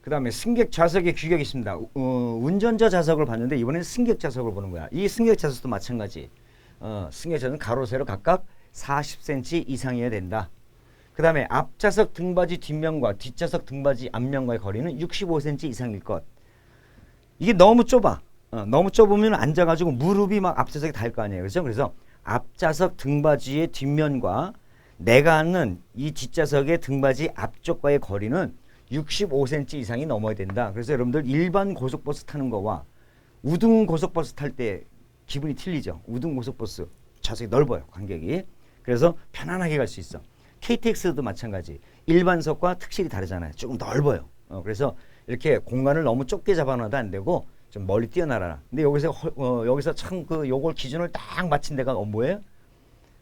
그 다음에 승객 좌석의 규격이 있습니다. 운전자 좌석을 봤는데 이번엔 승객 좌석을 보는 거야. 이 승객 좌석도 마찬가지. 승객 좌석은 가로 세로 각각 40cm 이상이어야 된다. 그 다음에 앞좌석 등받이 뒷면과 뒷좌석 등받이 앞면과의 거리는 65cm 이상일 것. 이게 너무 좁아. 너무 좁으면 앉아가지고 무릎이 막 앞좌석에 닿을 거 아니에요. 그렇죠? 그래서 앞좌석 등받이의 뒷면과 내가 앉는 이 뒷좌석의 등받이 앞쪽과의 거리는 65cm 이상이 넘어야 된다. 그래서 여러분들 일반 고속버스 타는 거와 우등 고속버스 탈 때 기분이 틀리죠. 우등 고속버스 좌석이 넓어요. 관객이. 그래서 편안하게 갈 수 있어. KTX도 마찬가지. 일반석과 특실이 다르잖아요. 조금 넓어요. 그래서 이렇게 공간을 너무 좁게 잡아놔도 안 되고 좀 멀리 뛰어나라. 근데 여기서 참 요걸 기준을 딱 맞춘 데가 뭐예요?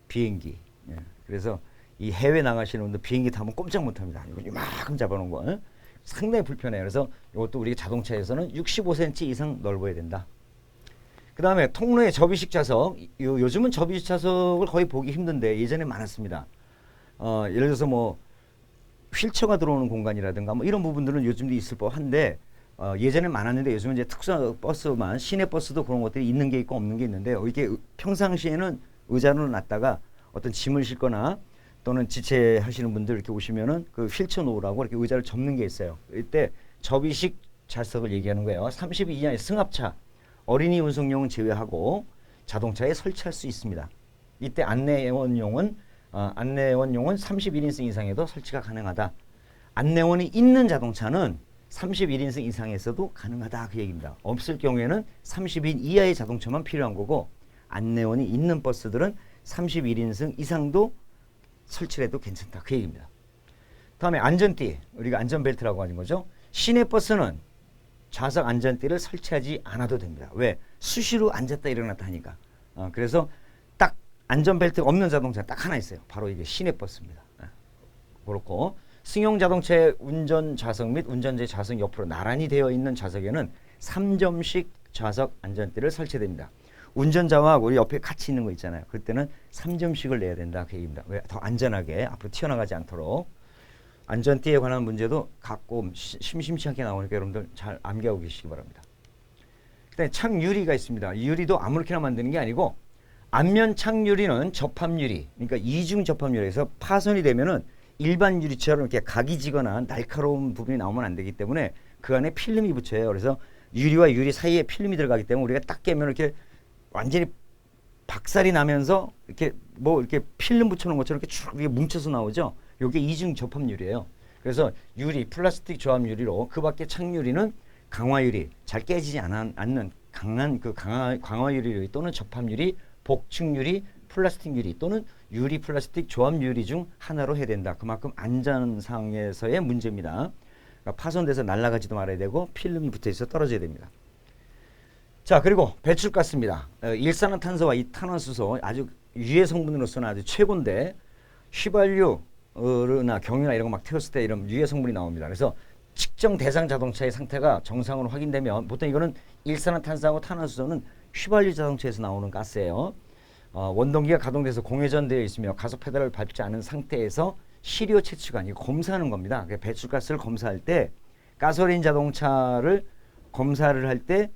비행기. 예. 그래서 이 해외 나가시는 분들 비행기 타면 꼼짝 못합니다. 이거 이만큼 잡아놓은 거 상당히 불편해요. 그래서 이것도 우리 자동차에서는 65cm 이상 넓어야 된다. 그 다음에 통로의 접이식 좌석. 요즘은 접이식 좌석을 거의 보기 힘든데 예전에 많았습니다. 예를 들어서 뭐 휠체어가 들어오는 공간이라든가 뭐 이런 부분들은 요즘도 있을 법한데 예전에 많았는데 요즘은 이제 특수 버스만 시내 버스도 그런 것들이 있는 게 있고 없는 게 있는데 이게 평상시에는 의자로 놨다가 어떤 짐을 싣거나 또는 지체하시는 분들 이렇게 오시면은 그 휠체어 놓으라고 이렇게 의자를 접는 게 있어요. 이때 접이식 좌석을 얘기하는 거예요. 32 이하의 승합차, 어린이 운송용은 제외하고 자동차에 설치할 수 있습니다. 이때 안내원용은 31인승 이상에도 설치가 가능하다. 안내원이 있는 자동차는 31인승 이상에서도 가능하다 그 얘기입니다. 없을 경우에는 30인 이하의 자동차만 필요한 거고 안내원이 있는 버스들은 31인승 이상도 설치해도 괜찮다 그 얘기입니다. 다음에 안전띠, 우리가 안전벨트라고 하는 거죠. 시내 버스는 좌석 안전띠를 설치하지 않아도 됩니다. 왜? 수시로 앉았다 일어났다 하니까. 그래서 딱 안전벨트가 없는 자동차 딱 하나 있어요. 바로 이게 시내 버스입니다. 그렇고 승용 자동차의 운전 좌석 및 운전자의 좌석 옆으로 나란히 되어 있는 좌석에는 3점씩 좌석 안전띠를 설치됩니다. 운전자와 우리 옆에 같이 있는 거 있잖아요. 그때는 3점씩을 내야 된다 그 얘기입니다. 왜? 더 안전하게 앞으로 튀어나가지 않도록. 안전띠에 관한 문제도 가끔 심심치 않게 나오니까 여러분들 잘 암기하고 계시기 바랍니다. 그다음에 창유리가 있습니다. 유리도 아무렇게나 만드는 게 아니고 앞면 창유리는 접합유리, 그러니까 이중 접합유리에서 파손이 되면은 일반 유리처럼 이렇게 각이 지거나 날카로운 부분이 나오면 안 되기 때문에 그 안에 필름이 붙여요. 그래서 유리와 유리 사이에 필름이 들어가기 때문에 우리가 딱 깨면 이렇게 완전히 박살이 나면서 이렇게 뭐 이렇게 필름 붙여놓은 것처럼 이렇게 쭉 이렇게 뭉쳐서 나오죠. 이게 이중 접합유리예요. 그래서 유리, 플라스틱 조합 유리로 그 밖에 창유리는 강화유리, 잘 깨지지 않는 강한 그 강화유리 또는 접합유리, 복층유리, 플라스틱 유리 또는 유리 플라스틱 조합 유리 중 하나로 해야 된다. 그만큼 안전상에서의 문제입니다. 그러니까 파손돼서 날아가지도 말아야 되고 필름이 붙어있어 떨어져야 됩니다. 자, 그리고 배출가스입니다. 일산화탄소와 이탄화수소 아주 유해 성분으로서는 아주 최고인데 휘발유나 경유나 이런 거 막 태웠을 때 이런 유해 성분이 나옵니다. 그래서 측정 대상 자동차의 상태가 정상으로 확인되면 보통 이거는 일산화탄소하고 탄화수소는 휘발유 자동차에서 나오는 가스예요. 원동기가 가동돼서 공회전되어 있으며 가속 페달을 밟지 않은 상태에서 시료 채취가 아니고 검사하는 겁니다. 배출가스를 검사할 때 가솔린 자동차를 검사를 할 때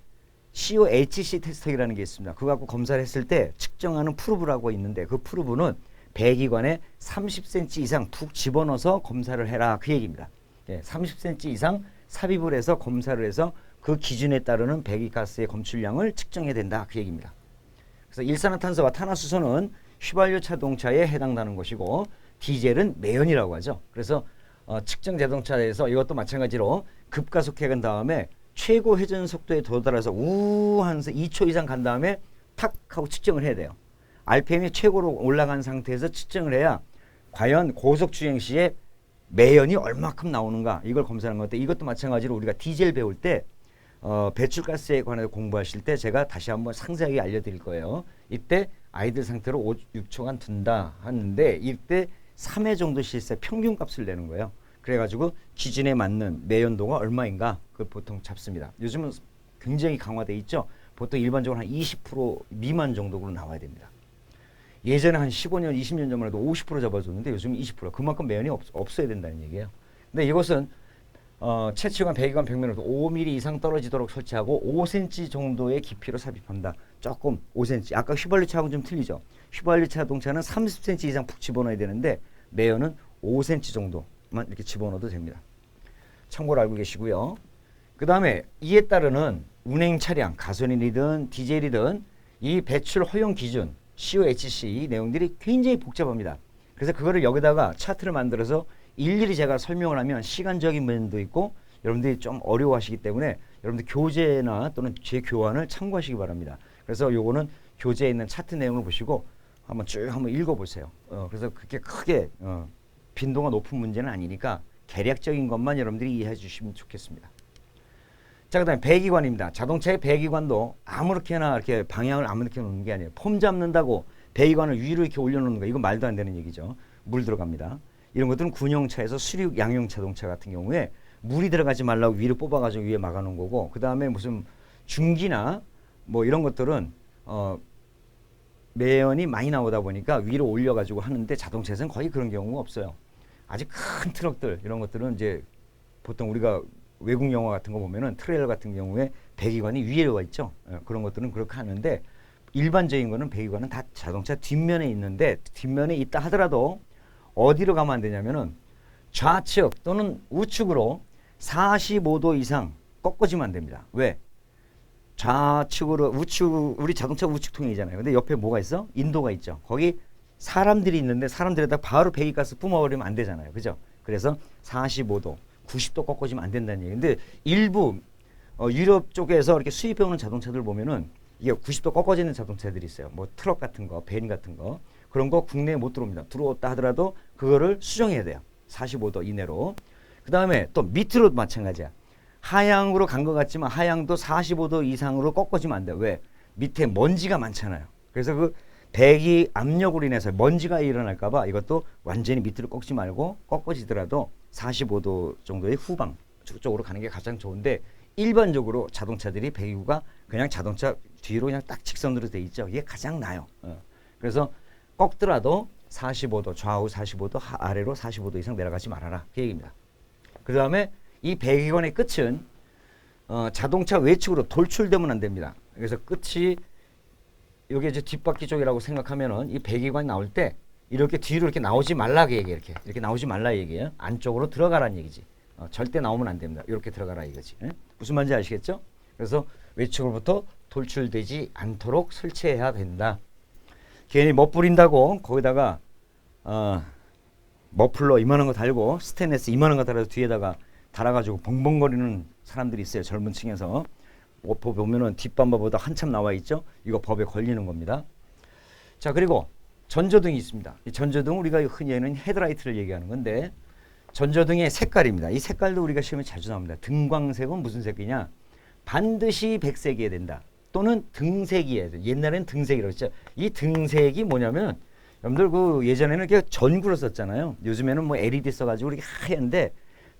COHC 테스터기라는 게 있습니다. 그거 갖고 검사를 했을 때 측정하는 프로브라고 있는데 그 프로브는 배기관에 30cm 이상 푹 집어넣어서 검사를 해라 그 얘기입니다. 30cm 이상 삽입을 해서 검사를 해서 그 기준에 따르는 배기가스의 검출량을 측정해야 된다 그 얘기입니다. 그래서 일산화탄소와 탄화수소는 휘발유 자동차에 해당되는 것이고 디젤은 매연이라고 하죠. 그래서 측정 자동차에서 이것도 마찬가지로 급가속해 간 다음에 최고 회전 속도에 도달해서 하면서 2초 이상 간 다음에 탁 하고 측정을 해야 돼요. RPM이 최고로 올라간 상태에서 측정을 해야 과연 고속 주행 시에 매연이 얼마큼 나오는가 이걸 검사하는 건데 이것도 마찬가지로 우리가 디젤 배울 때 배출가스에 관해서 공부하실 때 제가 다시 한번 상세하게 알려드릴 거예요. 이때 아이들 상태로 6초간 둔다 하는데 이때 3회 정도 실세 평균값을 내는 거예요. 그래가지고 기준에 맞는 매연도가 얼마인가 그걸 보통 잡습니다. 요즘은 굉장히 강화돼 있죠. 보통 일반적으로 한 20% 미만 정도로 나와야 됩니다. 예전에 한 15년, 20년 전만 해도 50% 잡아줬는데 요즘 20% 그만큼 매연이 없어야 된다는 얘기예요. 근데 이것은 채취관 배기관 벽면으로부터 5mm 이상 떨어지도록 설치하고 5cm 정도의 깊이로 삽입한다. 조금 5cm. 아까 휘발유차하고는 좀 틀리죠. 휘발유차 자동차는 30cm 이상 푹 집어넣어야 되는데 매연은 5cm 정도만 이렇게 집어넣어도 됩니다. 참고로 알고 계시고요. 그 다음에 이에 따르는 운행 차량, 가솔린이든 디젤이든 이 배출 허용 기준, COHC 이 내용들이 굉장히 복잡합니다. 그래서 그거를 여기다가 차트를 만들어서 일일이 제가 설명을 하면 시간적인 면도 있고 여러분들이 좀 어려워하시기 때문에 여러분들 교재나 또는 제 교환을 참고하시기 바랍니다. 그래서 요거는 교재에 있는 차트 내용을 보시고 한번 쭉 한번 읽어보세요. 그래서 그렇게 크게 빈도가 높은 문제는 아니니까 개략적인 것만 여러분들이 이해해 주시면 좋겠습니다. 자, 그 다음에 배기관입니다. 자동차의 배기관도 아무렇게나 이렇게 방향을 아무렇게 놓는 게 아니에요. 폼 잡는다고 배기관을 위로 이렇게 올려놓는 거, 이건 말도 안 되는 얘기죠. 물 들어갑니다. 이런 것들은 군용차에서 수륙 양용 자동차 같은 경우에 물이 들어가지 말라고 위로 뽑아가지고 위에 막아놓은 거고, 그 다음에 무슨 중기나 뭐 이런 것들은 매연이 많이 나오다 보니까 위로 올려가지고 하는데 자동차에서는 거의 그런 경우가 없어요. 아주 큰 트럭들 이런 것들은 이제 보통 우리가 외국 영화 같은 거 보면은 트레일러 같은 경우에 배기관이 위에 와 있죠. 그런 것들은 그렇게 하는데 일반적인 거는 배기관은 다 자동차 뒷면에 있는데 뒷면에 있다 하더라도 어디로 가면 안 되냐면은 좌측 또는 우측으로 45도 이상 꺾어지면 안 됩니다. 왜? 좌측으로 우측, 우리 자동차 우측 통행이잖아요. 근데 옆에 뭐가 있어? 인도가 있죠. 거기 사람들이 있는데 사람들에다 바로 배기가스 뿜어버리면 안 되잖아요. 그죠? 그래서 45도, 90도 꺾어지면 안 된다는 얘기. 근데 일부 유럽 쪽에서 이렇게 수입해 오는 자동차들 보면은 이게 90도 꺾어지는 자동차들이 있어요. 뭐 트럭 같은 거, 밴 같은 거. 그런 거 국내에 못 들어옵니다. 들어왔다 하더라도 그거를 수정해야 돼요. 45도 이내로. 그 다음에 또 밑으로 마찬가지야. 하향으로 간 것 같지만 하향도 45도 이상으로 꺾어지면 안 돼요. 왜? 밑에 먼지가 많잖아요. 그래서 그 배기 압력으로 인해서 먼지가 일어날까봐 이것도 완전히 밑으로 꺾지 말고 꺾어지더라도 45도 정도의 후방 쪽으로 가는 게 가장 좋은데 일반적으로 자동차들이 배기구가 그냥 자동차 뒤로 그냥 딱 직선으로 돼 있죠. 이게 가장 나아요. 그래서 꺾더라도 45도 좌우 45도 아래로 45도 이상 내려가지 말아라. 그 얘기입니다. 그 다음에 이 배기관의 끝은 자동차 외측으로 돌출되면 안 됩니다. 그래서 끝이 여기 이제 뒷바퀴 쪽이라고 생각하면은 이 배기관이 나올 때 이렇게 뒤로 이렇게 나오지 말라 그 얘기예요. 이렇게 나오지 말라 얘기예요. 안쪽으로 들어가라는 얘기지. 절대 나오면 안 됩니다. 이렇게 들어가라 이거지. 무슨 말인지 아시겠죠? 그래서 외측으로부터 돌출되지 않도록 설치해야 된다. 괜히 멋부린다고 거기다가 머플러 이만한 거 달고 스테인레스 이만한 거 달아서 뒤에다가 달아가지고 벙벙거리는 사람들이 있어요. 젊은 층에서. 보면은 뒷범퍼보다 한참 나와 있죠. 이거 법에 걸리는 겁니다. 자, 그리고 전조등이 있습니다. 이 전조등 우리가 흔히 얘는 헤드라이트를 얘기하는 건데 전조등의 색깔입니다. 이 색깔도 우리가 시험에 자주 나옵니다. 등광색은 무슨 색이냐? 반드시 백색이어야 된다. 또는 등색이어야 돼. 옛날에는 등색이라고 했죠. 이 등색이 뭐냐면 여러분들 그 예전에는 이렇게 전구로 썼잖아요. 요즘에는 뭐 LED 써가지고 이렇게 하얀데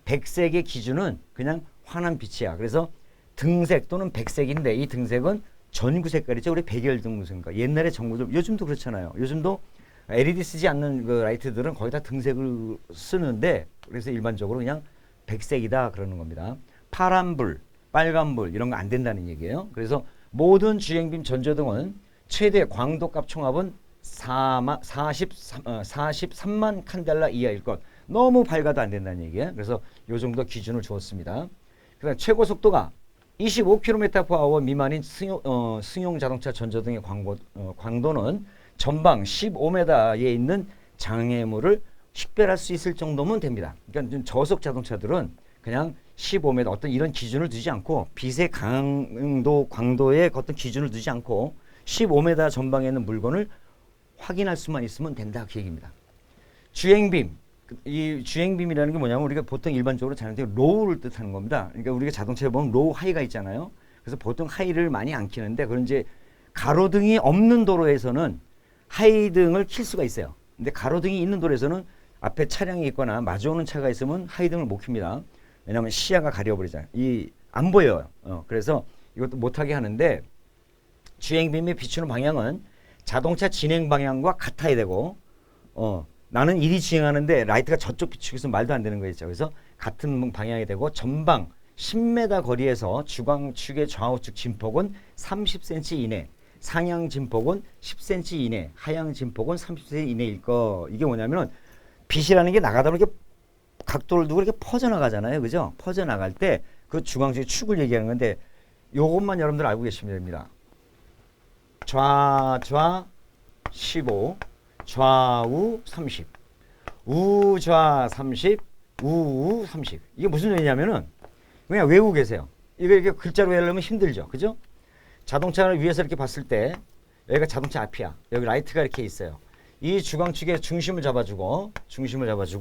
백색의 기준은 그냥 환한 빛이야. 그래서 등색 또는 백색인데 이 등색은 전구 색깔이죠. 우리 백열등 색깔. 옛날에 전구들 요즘도 그렇잖아요. 요즘도 LED 쓰지 않는 그 라이트들은 거의 다 등색을 쓰는데 그래서 일반적으로 그냥 백색이다 그러는 겁니다. 파란불, 빨간불 이런 거 안 된다는 얘기예요. 그래서 모든 주행빔 전조등은 최대 광도값 총합은 43만 칸델라 이하일 것. 너무 밝아도 안 된다는 얘기예요. 그래서 요 정도 기준을 주었습니다. 그다음 최고 속도가 25km/h 미만인 승용 자동차 전조등의 광도는 전방 15m에 있는 장애물을 식별할 수 있을 정도면 됩니다. 그러니까 저속 자동차들은 그냥 15m 어떤 이런 기준을 두지 않고 빛의 강도, 광도의 어떤 기준을 두지 않고 15m 전방에 있는 물건을 확인할 수만 있으면 된다 그 얘기입니다. 주행빔. 이 주행빔이라는 게 뭐냐면 우리가 보통 일반적으로 자동차의 로우를 뜻하는 겁니다. 그러니까 우리가 자동차에 보면 로우 하이가 있잖아요. 그래서 보통 하이를 많이 안 켜는데 그런 이제 가로등이 없는 도로에서는 하이등을 킬 수가 있어요. 근데 가로등이 있는 도로에서는 앞에 차량이 있거나 마주오는 차가 있으면 하이등을 못 켭니다. 왜냐하면 시야가 가려버리잖아요. 안 보여요. 그래서 이것도 못하게 하는데 주행빔이 비추는 방향은 자동차 진행 방향과 같아야 되고 나는 이리 주행하는데 라이트가 저쪽 비추고 있으면 말도 안 되는 거겠죠. 그래서 같은 방향이 되고 전방 10m 거리에서 주광축의 좌우측 진폭은 30cm 이내, 상향 진폭은 10cm 이내, 하향 진폭은 30cm 이내일 거. 이게 뭐냐면은 빛이라는 게 나가다 보면 이렇게 각도를 두고 이렇게 퍼져나가잖아요. 그죠? 퍼져나갈 때 그 주광축의 축을 얘기하는 건데 요것만 여러분들 알고 계시면 됩니다. 좌 15, 좌우 30, 우좌 30, 우우 30. 이게 무슨 얘기냐면은 그냥 외우고 계세요. 이거 이렇게 글자로 외우려면 힘들죠. 그죠? 자동차를 위에서 이렇게 봤을 때 여기가 자동차 앞이야. 여기 라이트가 이렇게 있어요. 이 주광축의 중심을 잡아주고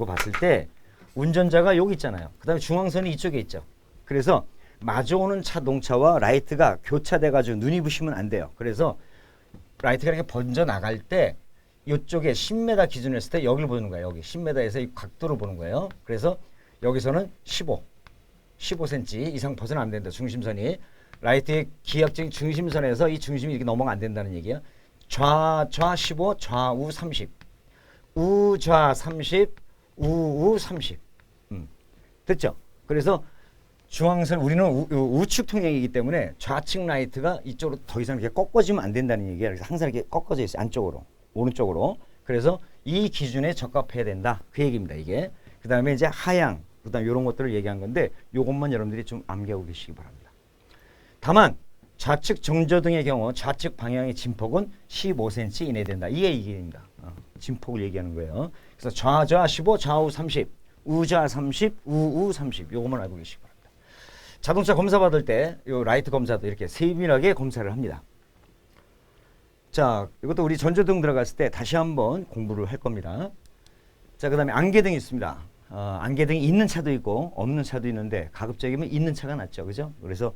봤을 때 운전자가 여기 있잖아요. 그 다음에 중앙선이 이쪽에 있죠. 그래서 마주오는 자동차와 라이트가 교차돼가지고 눈이 부시면 안 돼요. 그래서 라이트가 이렇게 번져 나갈 때 이쪽에 10m 기준으로 했을 때 여기를 보는 거예요. 여기 10m에서 이 각도를 보는 거예요. 그래서 여기서는 15cm 이상 벗어나면 안 된다. 중심선이. 라이트의 기하학적인 중심선에서 이 중심이 이렇게 넘어가 안 된다는 얘기야. 좌 15, 좌우 30. 우좌 30, 우우 30. 됐죠? 그래서 중앙선 우리는 우측 통행이기 때문에 좌측 라이트가 이쪽으로 더 이상 이렇게 꺾어지면 안 된다는 얘기야. 그래서 항상 이렇게 꺾어져 있어요. 안쪽으로. 오른쪽으로. 그래서 이 기준에 적합해야 된다. 그 얘기입니다. 이게. 그 다음에 이제 하향. 그 다음에 이런 것들을 얘기한 건데 요것만 여러분들이 좀 암기하고 계시기 바랍니다. 다만 좌측 정저등의 경우 좌측 방향의 진폭은 15cm 이내 된다. 이게 이게입니다. 진폭을 얘기하는 거예요. 그래서 좌 15, 좌우 30, 우좌 30, 우우 30. 요것만 알고 계시기 바랍니다. 자동차 검사 받을 때 요 라이트 검사도 이렇게 세밀하게 검사를 합니다. 자, 이것도 우리 전조등 들어갔을 때 다시 한번 공부를 할 겁니다. 자, 그 다음에 안개등이 있습니다. 안개등이 있는 차도 있고 없는 차도 있는데 가급적이면 있는 차가 낫죠. 그죠? 그래서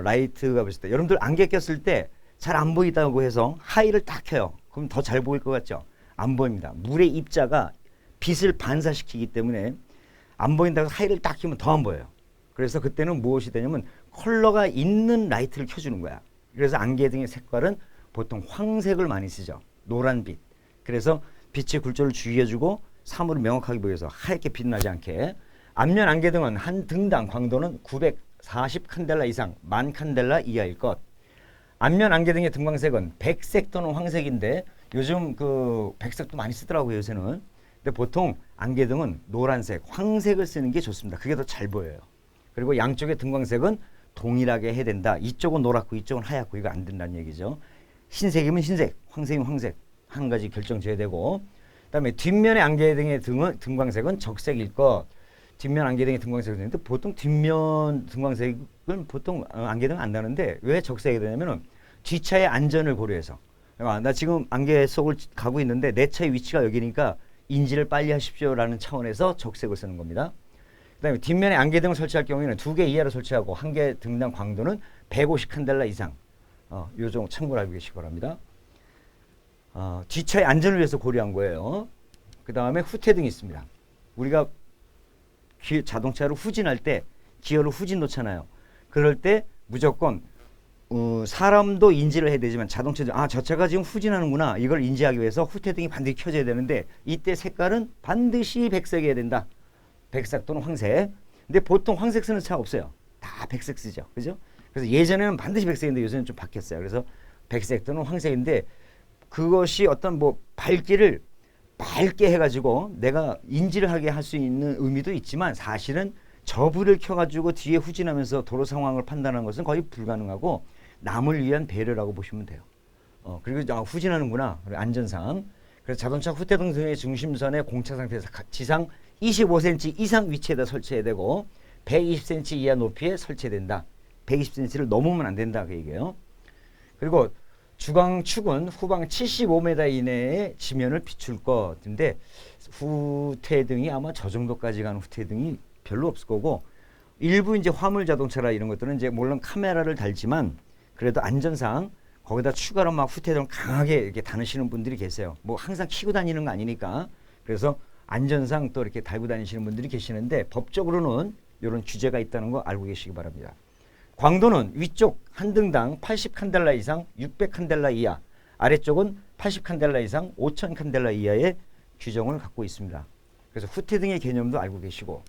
라이트가 봤을 때 여러분들 안개 꼈을 때 잘 안 보이다고 해서 하이를 딱 켜요. 그럼 더 잘 보일 것 같죠? 안 보입니다. 물의 입자가 빛을 반사시키기 때문에 안 보인다고 하이를 딱 켜면 더 안 보여요. 그래서 그때는 무엇이 되냐면 컬러가 있는 라이트를 켜주는 거야. 그래서 안개등의 색깔은 보통 황색을 많이 쓰죠. 노란빛. 그래서 빛의 굴절을 주의해주고 사물을 명확하게 보여서 하얗게 빛나지 않게. 앞면 안개등은 한 등당 광도는 940 칸델라 이상 10,000 칸델라 이하일 것. 앞면 안개등의 등광색은 백색 또는 황색인데 요즘 그 백색도 많이 쓰더라고요. 요새는. 근데 보통 안개등은 노란색, 황색을 쓰는 게 좋습니다. 그게 더 잘 보여요. 그리고 양쪽의 등광색은 동일하게 해야 된다. 이쪽은 노랗고 이쪽은 하얗고 이거 안 된다는 얘기죠. 흰색이면 흰색, 황색이면 황색 한 가지 결정 지어야 되고, 그다음에 뒷면의 안개등의 등광색은 적색일 것. 뒷면 안개등의 등광색은 있는데 보통 뒷면 등광색은 보통 안개등 안 나는데 왜 적색이 되냐면은 뒷차의 안전을 고려해서. 나 지금 안개 속을 가고 있는데 내 차의 위치가 여기니까 인지를 빨리 하십시오라는 차원에서 적색을 쓰는 겁니다. 그다음에 뒷면에 안개등을 설치할 경우에는 2개 이하로 설치하고 한 개 등당 광도는 150 칸델라 이상. 요 정도 참고를 알고 계시기 바랍니다. 뒷차의 안전을 위해서 고려한 거예요. 그 다음에 후퇴등이 있습니다. 우리가 자동차를 후진할 때 기어를 후진 놓잖아요. 그럴 때 무조건 사람도 인지를 해야 되지만 자동차도 저 차가 지금 후진하는구나 이걸 인지하기 위해서 후퇴등이 반드시 켜져야 되는데 이때 색깔은 반드시 백색이어야 된다. 백색 또는 황색. 근데 보통 황색 쓰는 차 없어요. 다 백색 쓰죠. 그죠? 그래서 예전에는 반드시 백색인데 요새는 좀 바뀌었어요. 그래서 백색 또는 황색인데 그것이 어떤 뭐 밝기를 밝게 해가지고 내가 인지를 하게 할 수 있는 의미도 있지만 사실은 저 불을 켜가지고 뒤에 후진하면서 도로 상황을 판단하는 것은 거의 불가능하고 남을 위한 배려라고 보시면 돼요. 그리고 후진하는구나. 안전상. 그래서 자동차 후퇴등 등의 중심선의 공차 상태에서 지상 25cm 이상 위치에다 설치해야 되고 120cm 이하 높이에 설치된다. 120cm를 넘으면 안 된다 그 얘기예요. 그리고 주광축은 후방 75m 이내에 지면을 비출 것인데 후퇴등이 아마 저 정도까지 가는 후퇴등이 별로 없을 거고 일부 이제 화물 자동차라 이런 것들은 이제 물론 카메라를 달지만 그래도 안전상 거기다 추가로 막 후퇴등을 강하게 이렇게 다니시는 분들이 계세요. 뭐 항상 키고 다니는 거 아니니까. 그래서 안전상 또 이렇게 달고 다니시는 분들이 계시는데 법적으로는 이런 규제가 있다는 거 알고 계시기 바랍니다. 광도는 위쪽 한 등당 80 칸델라 이상 600 칸델라 이하, 아래쪽은 80 칸델라 이상 5000 칸델라 이하의 규정을 갖고 있습니다. 그래서 후퇴등의 개념도 알고 계시고,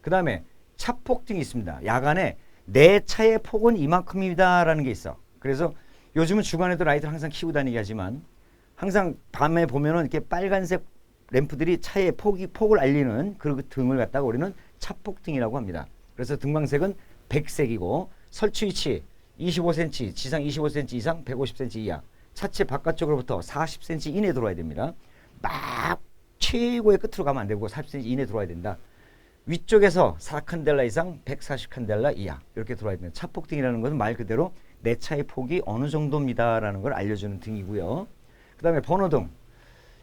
그 다음에 차폭등이 있습니다. 야간에 내 차의 폭은 이만큼이다라는 게 있어. 그래서 요즘은 주간에도 라이트를 항상 켜고 다니게 하지만 항상 밤에 보면은 이렇게 빨간색 램프들이 차의 폭을 알리는 그 등을 갖다가 우리는 차폭등이라고 합니다. 그래서 등광색은 백색이고 설치 위치 25cm, 지상 25cm 이상 150cm 이하, 차체 바깥쪽으로부터 40cm 이내에 들어와야 됩니다. 막 최고의 끝으로 가면 안 되고 40cm 이내에 들어와야 된다. 위쪽에서 4칸델라 이상 140칸델라 이하 이렇게 들어와야 된다. 차폭등이라는 것은 말 그대로 내 차의 폭이 어느 정도입니다라는 걸 알려주는 등이고요. 그 다음에 번호등.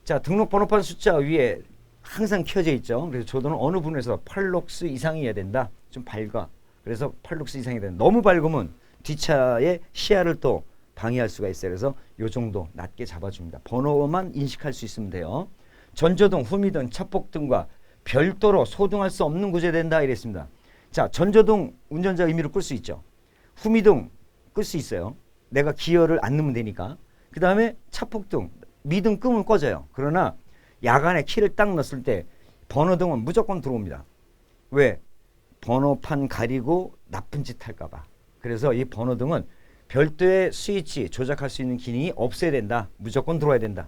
자, 등록 번호판 숫자 위에 항상 켜져 있죠. 그래서 조도는 어느 부분에서 8룩스 이상이어야 된다. 좀 밝아. 그래서 8룩스 이상이 된다. 너무 밝으면 뒷차의 시야를 또 방해할 수가 있어요. 그래서 요 정도 낮게 잡아줍니다. 번호만 인식할 수 있으면 돼요. 전조등, 후미등, 차폭등과 별도로 소등할 수 없는 구조된다 이랬습니다. 자, 전조등 운전자 의미로 끌 수 있죠. 후미등 끌 수 있어요. 내가 기어를 안 넣으면 되니까. 그 다음에 차폭등, 미등 끄면 꺼져요. 그러나 야간에 키를 딱 넣었을 때 번호등은 무조건 들어옵니다. 왜? 번호판 가리고 나쁜 짓 할까봐. 그래서 이 번호등은 별도의 스위치 조작할 수 있는 기능이 없어야 된다. 무조건 들어와야 된다.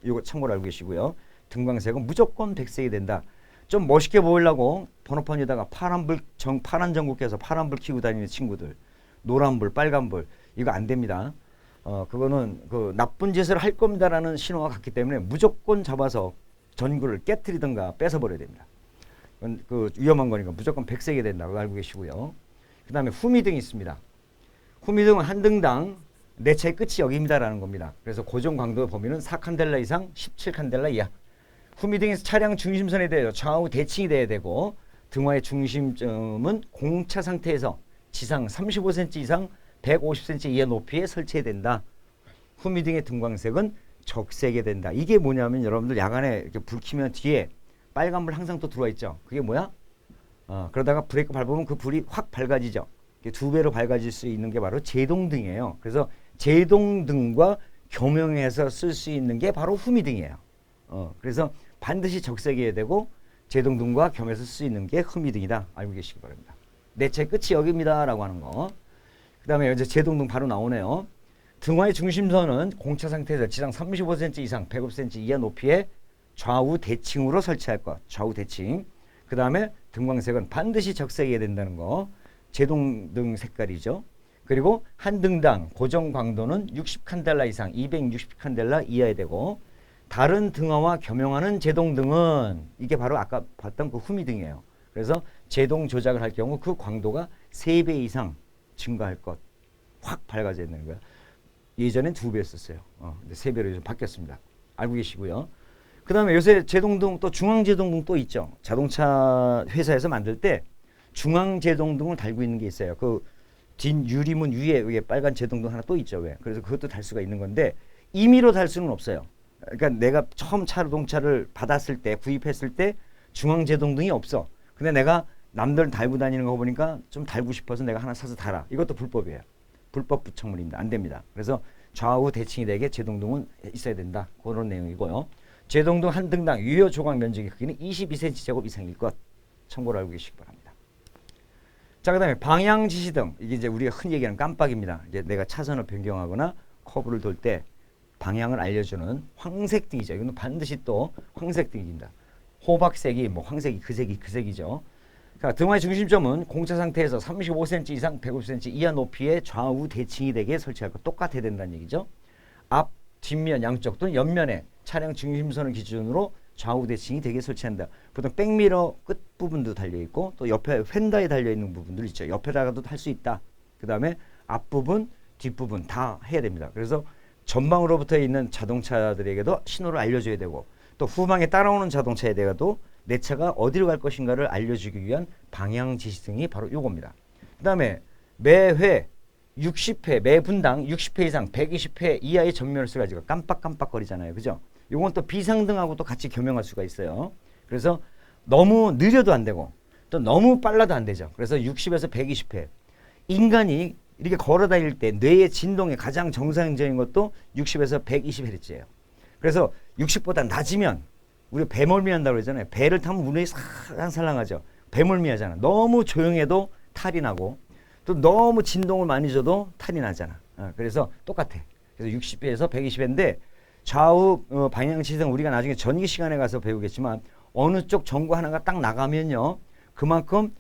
이거 참고로 알고 계시고요. 등광색은 무조건 백색이 된다. 좀 멋있게 보이려고 번호판에다가 파란 전구께서 파란불 켜고 다니는 친구들, 노란불, 빨간불 이거 안 됩니다. 그거는 그 나쁜 짓을 할 겁니다라는 신호가 갔기 때문에 무조건 잡아서 전구를 깨트리든가 뺏어버려야 됩니다. 그 위험한 거니까 무조건 백색이 된다고 알고 계시고요. 그 다음에 후미등이 있습니다. 후미등은 한 등당 내 차의 끝이 여기입니다라는 겁니다. 그래서 고정 광도 범위는 4칸델라 이상 17칸델라 이하. 후미등에서 차량 중심선에 대해서 좌우 대칭이 돼야 되고 등화의 중심점은 공차 상태에서 지상 35cm 이상 150cm 이하 높이에 설치해야 된다. 후미등의 등광색은 적색이 된다. 이게 뭐냐면 여러분들 야간에 이렇게 불 켜면 뒤에 빨간불 항상 또 들어와 있죠. 그게 뭐야? 그러다가 브레이크 밟으면 그 불이 확 밝아지죠. 두 배로 밝아질 수 있는 게 바로 제동등이에요. 그래서 제동등과 겸용해서 쓸 수 있는 게 바로 후미등이에요. 그래서 반드시 적색이어야 되고 제동등과 겸해서 쓸 수 있는 게 후미등이다. 알고 계시기 바랍니다. 내 차의 끝이 여기입니다. 라고 하는 거. 그 다음에 이제 제동등 바로 나오네요. 등화의 중심선은 공차 상태에서 지상 35cm 이상 150cm 이하 높이에 좌우 대칭으로 설치할 것. 좌우 대칭. 그 다음에 등광색은 반드시 적색이어야 된다는 거. 제동등 색깔이죠. 그리고 한 등당 고정 광도는 60칸델라 이상 260칸델라 이하에 되고 다른 등화와 겸용하는 제동등은 이게 바로 아까 봤던 그 후미등이에요. 그래서 제동 조작을 할 경우 그 광도가 3배 이상 증가할 것. 확 밝아져야 되는 거야. 예전엔 2배였었어요. 근데 3배로 요즘 바뀌었습니다. 알고 계시고요. 그 다음에 요새 제동등 또 중앙제동등 또 있죠. 자동차 회사에서 만들 때 중앙제동등을 달고 있는 게 있어요. 그 뒷 유리문 위에 빨간 제동등 하나 또 있죠. 왜? 그래서 그것도 달 수가 있는 건데 임의로 달 수는 없어요. 그러니까 내가 처음 자동차를 받았을 때 구입했을 때 중앙제동등이 없어. 근데 내가 남들 달고 다니는 거 보니까 좀 달고 싶어서 내가 하나 사서 달아. 이것도 불법이에요. 불법 부착물입니다. 안 됩니다. 그래서 좌우 대칭이 되게 제동등은 있어야 된다. 그런 내용이고요. 제동등 한 등당 유효 조각 면적의 크기는 22cm 제곱 이상일 것. 참고로 알고 계시기 바랍니다. 자, 그 다음에 방향 지시등. 이게 이제 우리가 흔히 얘기하는 깜빡입니다. 이제 내가 차선을 변경하거나 커브를 돌 때 방향을 알려주는 황색등이죠. 이건 반드시 또 황색등입니다. 호박색이 뭐 황색이 그 색이죠. 자, 등화의 중심점은 공차 상태에서 35cm 이상 150cm 이하 높이의 좌우 대칭이 되게 설치할 것. 똑같아야 된다는 얘기죠. 앞, 뒷면, 양쪽 또는 옆면에 차량 중심선을 기준으로 좌우 대칭이 되게 설치한다. 보통 백미러 끝 부분도 달려있고 또 옆에 휀다에 달려있는 부분들 있죠. 옆에다가도 할 수 있다. 그 다음에 앞부분, 뒷부분 다 해야 됩니다. 그래서 전방으로 붙어 있는 자동차들에게도 신호를 알려줘야 되고 또 후방에 따라오는 자동차에 대해서도 내 차가 어디로 갈 것인가를 알려주기 위한 방향 지시등이 바로 요겁니다. 그 다음에 매회 60회, 매 분당 60회 이상 120회 이하의 전면을 써가지고 깜빡깜빡거리잖아요. 그죠? 요건 또 비상등하고 또 같이 겸용할 수가 있어요. 그래서 너무 느려도 안 되고 또 너무 빨라도 안 되죠. 그래서 60에서 120회. 인간이 이렇게 걸어 다닐 때 뇌의 진동의 가장 정상적인 것도 60에서 120Hz예요. 그래서 60보다 낮으면 우리 배멀미 한다고 그러잖아요. 배를 타면 운행이 살랑살랑하죠. 배멀미하잖아. 너무 조용해도 탈이 나고 또 너무 진동을 많이 줘도 탈이 나잖아. 그래서 똑같아. 그래서 60회에서 120회인데 좌우 방향 지시등 우리가 나중에 전기 시간에 가서 배우겠지만 어느 쪽 전구 하나가 딱 나가면요. 그만큼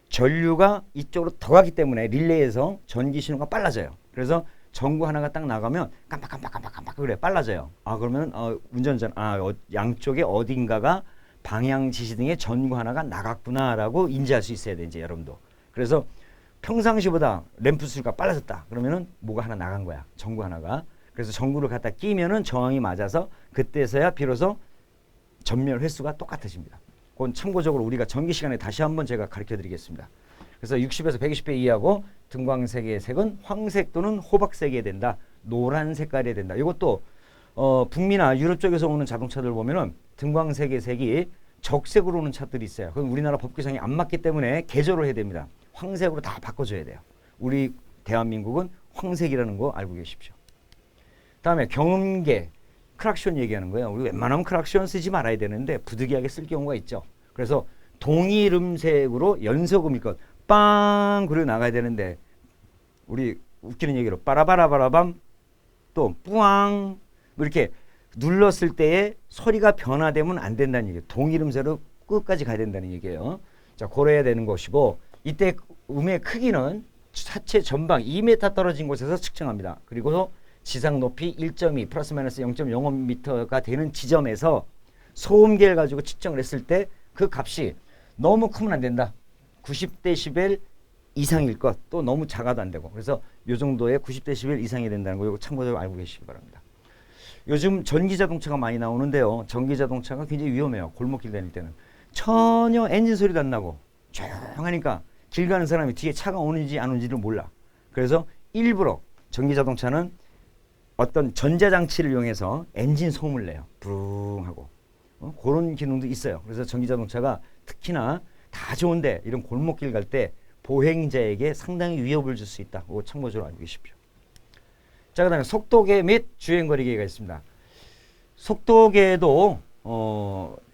전류가 이쪽으로 더 가기 때문에 릴레이에서 전기 신호가 빨라져요. 그래서 전구 하나가 딱 나가면 깜빡깜빡깜빡깜빡 그래 빨라져요. 그러면 운전자 양쪽에 어딘가가 방향 지시등의 전구 하나가 나갔구나라고 인지할 수 있어야 돼 이제 여러분도. 그래서 평상시보다 램프 수가 빨라졌다. 그러면은 뭐가 하나 나간 거야. 전구 하나가. 그래서 전구를 갖다 끼면은 저항이 맞아서 그때서야 비로소 전멸 횟수가 똑같아집니다. 그건 참고적으로 우리가 전기 시간에 다시 한번 제가 가르쳐 드리겠습니다. 그래서 60에서 120배 이하고 등광색의 색은 황색 또는 호박색이 된다. 노란 색깔이 된다. 이것도 북미나 유럽 쪽에서 오는 자동차들 보면은 등광색의 색이 적색으로 오는 차들이 있어요. 그럼 우리나라 법규상에 안 맞기 때문에 개조를 해야 됩니다. 황색으로 다 바꿔줘야 돼요. 우리 대한민국은 황색이라는 거 알고 계십시오. 다음에 경음계, 크락션 얘기하는 거예요. 우리 웬만하면 크락션 쓰지 말아야 되는데 부득이하게 쓸 경우가 있죠. 그래서 동일 음색으로 연속음일 것 빵 그리고 나가야 되는데 우리 웃기는 얘기로 빠라바라바라밤 또 뿌앙 뭐 이렇게 눌렀을 때에 소리가 변화되면 안 된다는 얘기예요. 동일 음색으로 끝까지 가야 된다는 얘기예요. 자, 고려해야 되는 것이고 이때 음의 크기는 차체 전방 2m 떨어진 곳에서 측정합니다. 그리고 지상 높이 1.2 플러스 마이너스 0.05m가 되는 지점에서 소음계를 가지고 측정을 했을 때 그 값이 너무 크면 안 된다. 90dB 이상일 것, 또 너무 작아도 안 되고. 그래서 이 정도의 90dB 이상이 된다는 거 이거 참고적으로 알고 계시기 바랍니다. 요즘 전기 자동차가 많이 나오는데요. 전기 자동차가 굉장히 위험해요. 골목길 다닐 때는. 전혀 엔진 소리도 안 나고 조용하니까 길 가는 사람이 뒤에 차가 오는지 안 오는지를 몰라. 그래서 일부러 전기 자동차는 어떤 전자장치를 이용해서 엔진 소음을 내요. 부릉 하고. 그런 기능도 있어요. 그래서 전기자동차가 특히나 다 좋은데 이런 골목길 갈 때 보행자에게 상당히 위협을 줄 수 있다. 그거 참고적으로 알고 계십시오. 자, 그 다음에 속도계 및 주행거리계가 있습니다. 속도계도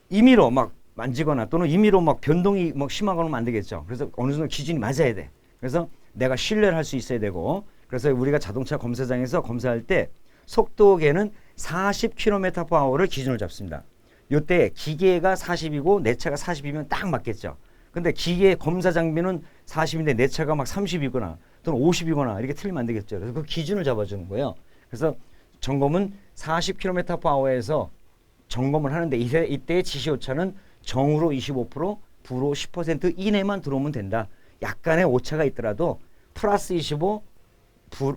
임의로 막 만지거나 또는 임의로 막 변동이 막 심하거나 하면 안 되겠죠. 그래서 어느 정도 기준이 맞아야 돼. 그래서 내가 신뢰를 할 수 있어야 되고 그래서 우리가 자동차 검사장에서 검사할 때 속도계는 40km/h를 기준으로 잡습니다. 요때 기계가 40이고 내 차가 40이면 딱 맞겠죠. 근데 기계 검사 장비는 40인데 내 차가 막 30이거나 또는 50이거나 이렇게 틀리면 안 되겠죠. 그래서 그 기준을 잡아주는 거예요. 그래서 점검은 40km/h에서 점검을 하는데 이때의 지시 오차는 정으로 25%, 부로 10% 이내만 들어오면 된다. 약간의 오차가 있더라도 플러스 25,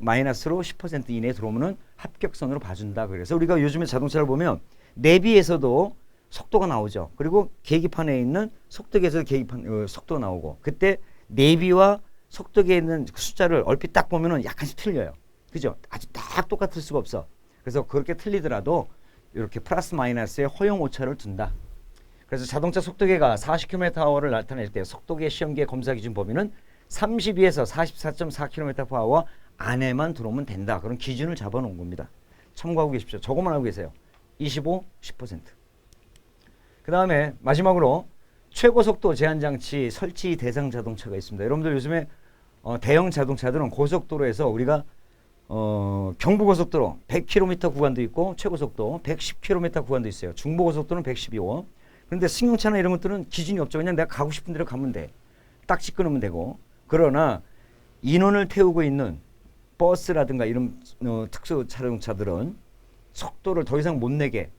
마이너스로 10% 이내에 들어오면은 합격선으로 봐준다. 그래서 우리가 요즘에 자동차를 보면 내비에서도 속도가 나오죠. 그리고 계기판에 있는 속도계에서 계기판 속도가 나오고 그때 내비와 속도계에 있는 숫자를 얼핏 딱 보면은 약간씩 틀려요. 그죠? 아주 딱 똑같을 수가 없어. 그래서 그렇게 틀리더라도 이렇게 플러스 마이너스의 허용 오차를 둔다. 그래서 자동차 속도계가 40km/h를 나타낼 때 속도계 시험계 검사 기준 범위는 32에서 44.4km/h 안에만 들어오면 된다. 그런 기준을 잡아놓은 겁니다. 참고하고 계십시오. 저것만 알고 계세요. 25, 10%. 그 다음에 마지막으로 최고속도 제한장치 설치 대상 자동차가 있습니다. 여러분들 요즘에 대형 자동차들은 고속도로에서 우리가 경부고속도로 100km 구간도 있고 최고속도 110km 구간도 있어요. 중부고속도로는 110이고 그런데 승용차나 이런 것들은 기준이 없죠. 그냥 내가 가고 싶은 데로 가면 돼. 딱지 끊으면 되고. 그러나 인원을 태우고 있는 버스라든가 이런 특수 자동차들은 속도를 더 이상 못 내게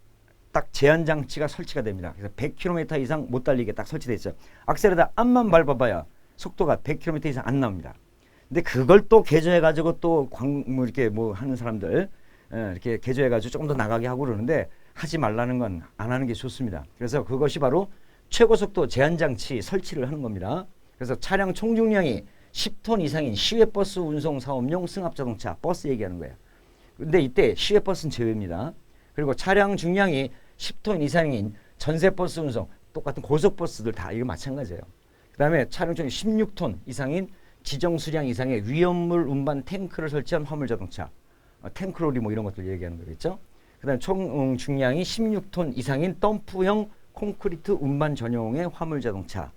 딱 제한 장치가 설치가 됩니다. 그래서 100km 이상 못 달리게 딱 설치돼 있어요. 악셀에다 앞만 밟아봐야 속도가 100km 이상 안 나옵니다. 근데 그걸 또 개조해가지고 또 뭐 이렇게 뭐 하는 사람들 이렇게 개조해가지고 조금 더 나가게 하고 그러는데 하지 말라는 건 안 하는 게 좋습니다. 그래서 그것이 바로 최고속도 제한 장치 설치를 하는 겁니다. 그래서 차량 총중량이 10톤 이상인 시외버스 운송 사업용 승합자동차 버스 얘기하는 거예요. 근데 이때 시외버스는 제외입니다. 그리고 차량 중량이 10톤 이상인 전세버스 운송 똑같은 고속버스들 다 이거 마찬가지예요. 그 다음에 차량 중에 16톤 이상인 지정 수량 이상의 위험물 운반 탱크를 설치한 화물자동차 탱크로리 뭐 이런 것들 얘기하는 거겠죠. 그 다음에 총 중량이 16톤 이상인 덤프형 콘크리트 운반 전용의 화물 자동차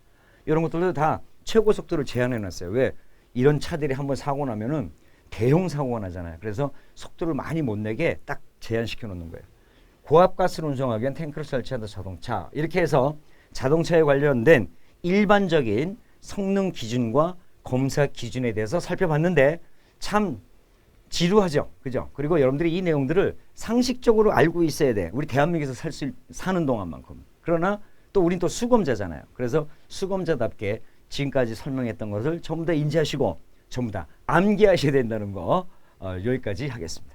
이런 것들도 다 최고 속도를 제한해 놨어요. 왜? 이런 차들이 한번 사고 나면은 대형 사고가 나잖아요. 그래서 속도를 많이 못 내게 딱 제한시켜 놓는 거예요. 고압가스를 운송하기 위한 탱크를 설치하는 자동차 이렇게 해서 자동차에 관련된 일반적인 성능 기준과 검사 기준에 대해서 살펴봤는데 참 지루하죠. 그죠? 그리고 여러분들이 이 내용들을 상식적으로 알고 있어야 돼. 우리 대한민국에서 사는 동안만큼. 그러나 또 우린 또 수검자잖아요. 그래서 수검자답게 지금까지 설명했던 것을 전부 다 인지하시고 전부 다 암기하셔야 된다는 거 여기까지 하겠습니다.